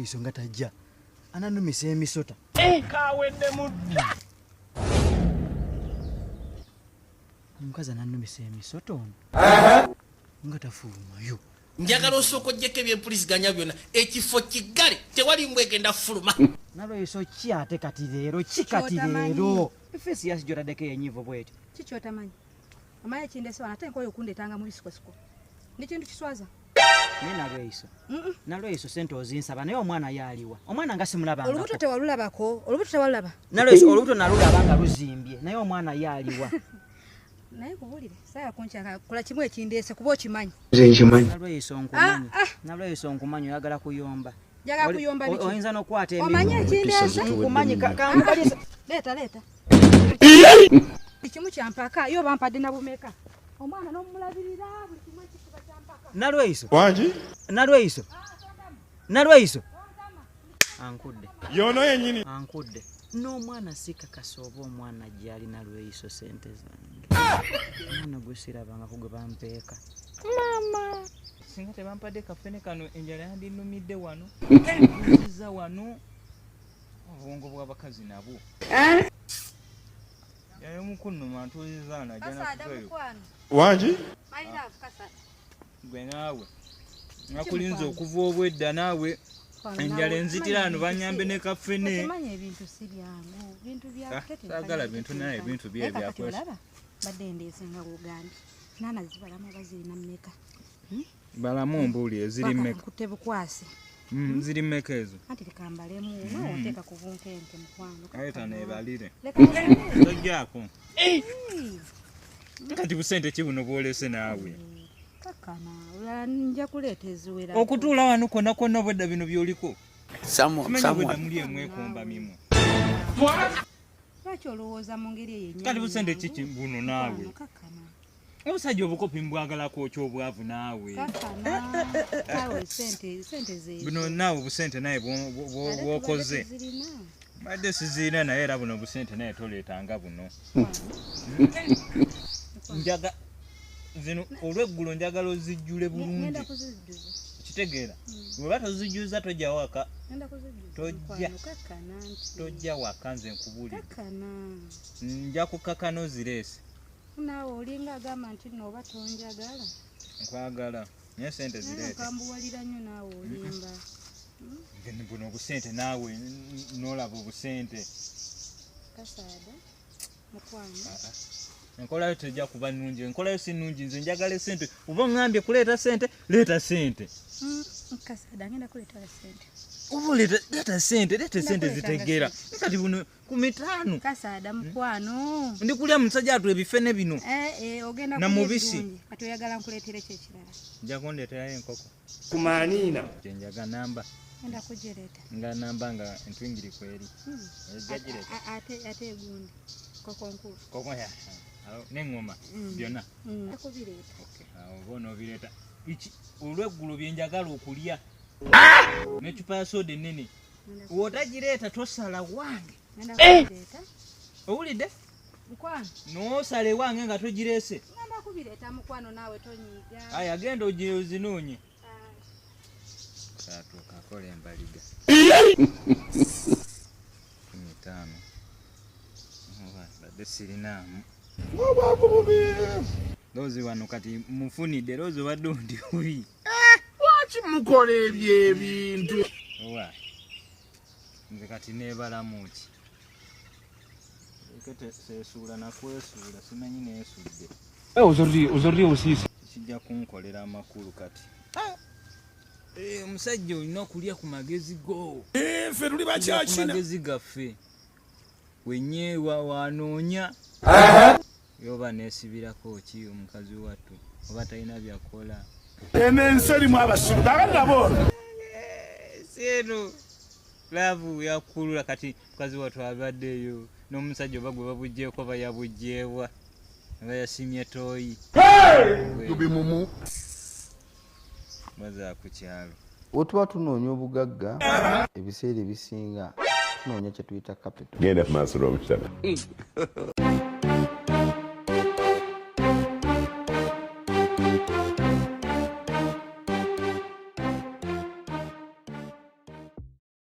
Nalweiso nga tajja ananumisa emisota kawedde mudda omukazi ananumisa emisota ono nga tafulumayo njagala osooka ojjeko ebyempuliziganya byonna ekifo kiggale tewali mbwegenda fuluma Nalweiso ki ate kati leero ki kati leero efeesi yasijotaddeko yenyivo bwetyo kikyotamanyi omaye ekindese wana ate nkoyo okundetanga mu bisikosiko nekintu kiswaza naye Nalweiso sente ozinsaba naye omwana yaaliwa omwana nga simulabanga olubuto tewalulabako olubuto tewalulaba Nalweiso olubuto nalulaba nga luzimbye naye omwana yaaliwa naye kubulire saya kunchaka kola kimwe ekindese kuba okimanyi Nalweiso nkumanyi oyagala kuyomba jaga kuyomba biki oyinza n'okwata emimu omanyi ekindese nkumanyi kambalisa leta kimu kyampaka yo bampadde na bumeka omwana n'omulabirira buli kimwe kikuba kyampaka Nalweiso wangi Nalweiso ankudde yono yenyini ankudde n'omwana sikakasa oba omwana gyali Nalweiso sente zange omwana gwe sirabangako gwe bampeeka mama singa tebampadde kafene kano enjala yandinumidde wano nziza wano obwongo bw'abakazi nabwo yayo mukunuma ntuzizaana wangi gwe naawe nakulinza okuva obwedda naawe enjala enzitirano banyambe ne kafene saagala bintu naye bintu bye byakwesa badde ndeesenga Uganda nana zibalamu bazirina mmeka balamu mbuuli eziri mmeka kutte bukwase ziri mmeka ezo anti likambalemu nawoteeka kuvunkenke mukwano ayeta nebalire tojjaako kati busente ki buno bwolese naawe kakana olala nja kuleeta eziwera okutuula wano konna konna obwedda bino byoliko bwedda muli emwekomba mimu lwaki olowooza mu ngeri eyo kati busente kiki buno naawe obusajja obukopi mbwagalako kyobwavu naawe buno naawe busente naye bwokoze badde sizirina naye era buno busente naye toleetanga buno njaga zino olweggulo njagala ozijjule bulungi kitegeera bweba tozijjuza tojja waka tojja waka nze nkubulire nja kukakana ozireese naawe olinga agamba nti nooba tonjagala nkwagala naye sente zireete kambuwalira nnyo naawe olimba buno obusente naawe noolaba obusente kasaada mukwano enkolayo tejja kuba nnungi enkolayo si nnungi nze njagala sente oba oŋŋambye kuleeta sente leeta sente kasaada ngenda kuleetala sente oba leeta sente zitegeera kati buno ku mitaano kasaada mukwano ndikulya musajja atula ebifene bino ogenda namubisi kati oyagala nkuleetere ki ekirala nja kundeeterayo enkoko kumaaniina gyenjaga namba ngenda kugireeta nga namba nga entwingiri kweri ejjagireeta ate egundi kokonkulu koko neŋŋoma byonna kubireeta awo bona obireeta olweggulo byenjagala okulya n'ecupa ya soda ennene wotagireeta tosala wange owulidde n'osala ewange nga togireese aya genda ozinoonye saatuuka akola embaliga 15 badde sirinaamu loozi wano kati mufunidde loozi obadde ondi wi lwaki mukola ebyo ebintu owa nze kati neebalamu ki ekete seesuula nakwesuula simanyi neesudde ozorri obusisi kijja kunkolera amakulu kati omusajja olina okulya ku magezi go ffe tuli bakyakina magezi gaffe wenyeewa wanoonya yoba neesibirako ki omukazi wattu oba talina byakola eno ensi erimu abasiru baganabo sieno laavu yakulula kati mukazi wattu abaddeeyo n'omusajja oba gwe babugjeeko bayabugjeebwa aba yasimye tooyi tubimumu baza ku kyalo otuba tunoonya obugagga ebiseera ebisinga tunoonya kye tuyita capital genda ku maaso lw'omukyala